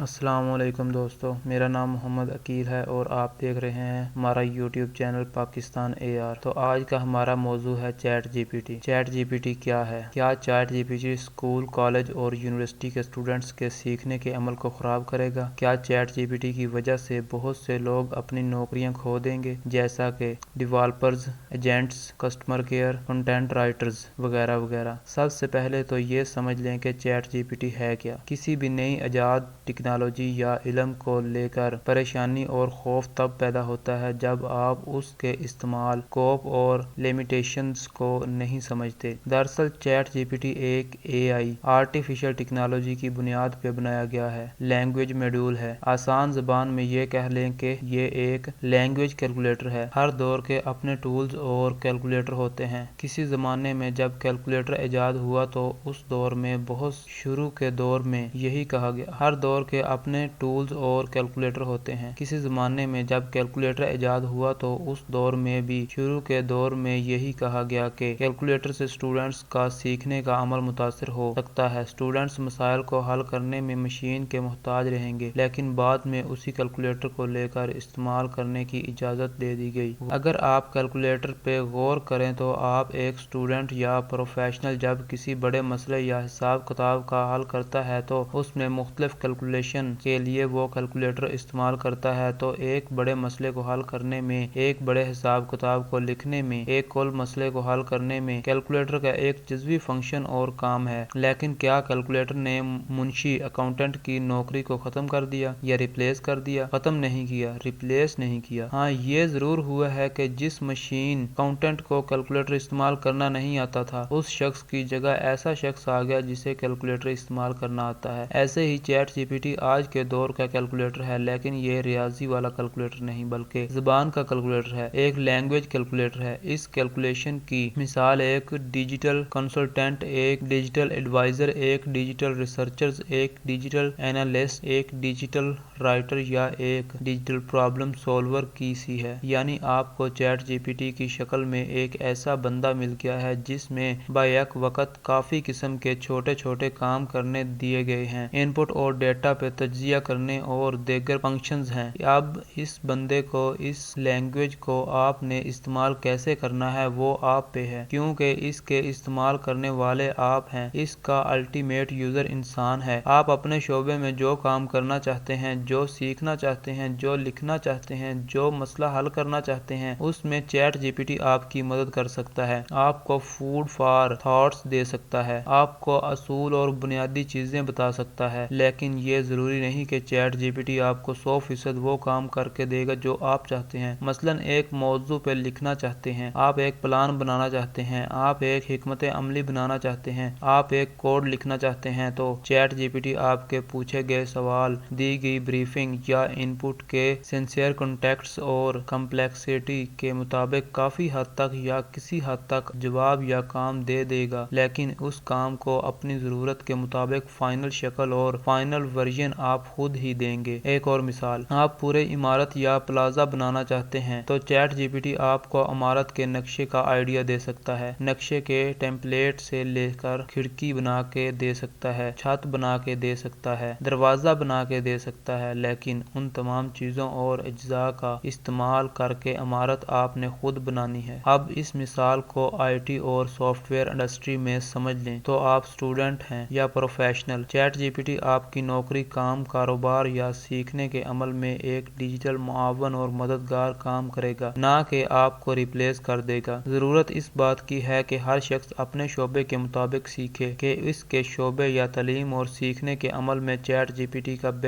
السلام علیکم دوستو، میرا نام محمد عقیل ہے اور آپ دیکھ رہے ہیں ہمارا YouTube channel Pakistan A R. تو آج کا ہمارا موضوع ہے chat G P T. Chat G P T کیا ہے؟ کیا chat G P T school, college اور یونیورسٹی کے اسٹوڈنٹس کے سیکھنے کے عمل کو خراب کرے گا؟ کیا چیٹ جی پی ٹی کی وجہ سے بہت سے لوگ اپنی نوکریاں کھو دیں گے، جیسا کہ developers, agents, customer care, content writers وغیرہ وغیرہ؟ سب سے پہلے تو یہ سمجھ لیں کہ چیٹ جی پی ٹی ہے کیا۔ کسی بھی نئی ایجاد، ٹیکنالوجی یا علم کو لے کر پریشانی اور خوف تب پیدا ہوتا ہے جب آپ اس کے استعمال، اسکوپ اور لیمیٹیشنز کو نہیں سمجھتے۔ دراصل چیٹ جی پی ٹی ایک اے آئی آرٹیفیشل ٹیکنالوجی کی بنیاد پہ بنایا گیا ہے، لینگویج موڈیول ہے۔ آسان زبان میں یہ کہہ لیں کہ یہ ایک لینگویج کیلکولیٹر ہے۔ ہر دور کے اپنے ٹولز اور کیلکولیٹر ہوتے ہیں۔ کسی زمانے میں جب کیلکولیٹر ایجاد ہوا تو اس دور میں شروع کے دور میں یہی کہا گیا، ہر دور کے اپنے ٹولز اور کیلکولیٹر ہوتے ہیں۔ کسی زمانے میں جب کیلکولیٹر ایجاد ہوا تو اس دور میں بھی شروع کے دور میں یہی کہا گیا کہ کیلکولیٹر سے اسٹوڈنٹس کا سیکھنے کا عمل متاثر ہو سکتا ہے۔ اسٹوڈنٹس مسائل کو حل کرنے میں مشین کے محتاج رہیں گے، لیکن بعد میں اسی کیلکولیٹر کو لے کر استعمال کرنے کی اجازت دے دی گئی۔ اگر آپ کیلکولیٹر پہ غور کریں تو آپ ایک اسٹوڈنٹ یا پروفیشنل جب کسی بڑے مسئلے یا حساب کتاب کا حل کرتا ہے تو اس میں مختلف کیلکولیشن کے لیے وہ کیلکولیٹر استعمال کرتا ہے۔ تو ایک بڑے مسئلے کو حل کرنے میں، ایک بڑے حساب کتاب کو لکھنے میں، ایک کل مسئلے کو حل کرنے میں کیلکولیٹر کا ایک جزوی فنکشن اور کام ہے۔ لیکن کیا کیلکولیٹر نے منشی، اکاؤنٹنٹ کی نوکری کو ختم کر دیا یا ریپلیس کر دیا؟ ختم نہیں کیا، ریپلیس نہیں کیا۔ ہاں، یہ ضرور ہوا ہے کہ جس مشین اکاؤنٹنٹ کو کیلکولیٹر استعمال کرنا نہیں آتا تھا، اس شخص کی جگہ ایسا شخص آ گیا جسے کیلکولیٹر استعمال کرنا آتا ہے۔ ایسے ہی چیٹ جی پی ٹی آج کے دور کا کیلکولیٹر ہے، لیکن یہ ریاضی والا کیلکولیٹر نہیں بلکہ زبان کا کیلکولیٹر ہے، ایک لینگویج کیلکولیٹر ہے۔ اس کیلکولیشن کی مثال ایک ڈیجیٹل کنسلٹنٹ، ایک ڈیجیٹل ایڈوائزر، ایک ڈیجیٹل ریسرچر، ایک ڈیجیٹل اینالسٹ، ایک ڈیجیٹل رائٹر یا ایک ڈیجیٹل پرابلم سولور کی سی ہے۔ یعنی آپ کو چیٹ جی پی ٹی کی شکل میں ایک ایسا بندہ مل گیا ہے جس میں بیک وقت کافی قسم کے چھوٹے چھوٹے کام کرنے دیے گئے ہیں، ان پٹ اور ڈیٹا پہ تجزیہ کرنے اور دیگر فنکشنز ہیں۔ اب اس بندے کو، اس لینگویج کو آپ نے استعمال کیسے کرنا ہے وہ آپ پہ ہے، کیونکہ اس کے استعمال کرنے والے آپ ہیں۔ اس کا الٹیمیٹ یوزر انسان ہے۔ آپ اپنے شعبے میں جو کام کرنا چاہتے ہیں، جو سیکھنا چاہتے ہیں، جو لکھنا چاہتے ہیں، جو مسئلہ حل کرنا چاہتے ہیں، اس میں چیٹ جی پی ٹی آپ کی مدد کر سکتا ہے، آپ کو فوڈ فار تھاٹس دے سکتا ہے، آپ کو اصول اور بنیادی چیزیں بتا سکتا ہے۔ لیکن یہ ضروری نہیں کہ چیٹ جی پی ٹی آپ کو 100% وہ کام کر کے دے گا جو آپ چاہتے ہیں۔ مثلاً ایک موضوع پہ لکھنا چاہتے ہیں، آپ ایک پلان بنانا چاہتے ہیں، آپ ایک حکمت عملی بنانا چاہتے ہیں، آپ ایک کوڈ لکھنا چاہتے ہیں، تو چیٹ جی پی ٹی آپ کے پوچھے گئے سوال، دی گئی بریفنگ یا ان پٹ کے سنسیئر کنٹیکسٹ اور کمپلیکسٹی کے مطابق کافی حد تک یا کسی حد تک جواب یا کام دے دے گا، لیکن اس کام کو اپنی ضرورت کے مطابق فائنل شکل اور فائنل ورژن آپ خود ہی دیں گے۔ ایک اور مثال، آپ پورے عمارت یا پلازا بنانا چاہتے ہیں تو چیٹ جی پی ٹی آپ کو عمارت کے نقشے کا آئیڈیا دے سکتا ہے، نقشے کے ٹیمپلیٹ سے لے کر کھڑکی بنا کے دے سکتا ہے، چھت بنا کے دے سکتا ہے، دروازہ بنا کے دے سکتا ہے، لیکن ان تمام چیزوں اور اجزاء کا استعمال کر کے عمارت آپ نے خود بنانی ہے۔ اب اس مثال کو آئی ٹی اور سافٹ ویئر انڈسٹری میں سمجھ لیں تو آپ اسٹوڈنٹ ہیں یا professional, chat G P T آپ کی نوکری، کام، کاروبار یا سیکھنے کے عمل میں ایک ڈیجیٹل معاون اور مددگار کام کرے گا، نہ کہ آپ کو ریپلیس کر دے گا۔ ضرورت اس بات کی ہے کہ ہر شخص اپنے شعبے کے مطابق سیکھے کہ اس کے شعبے یا تعلیم اور سیکھنے کے عمل میں چیٹ جی پی ٹی کا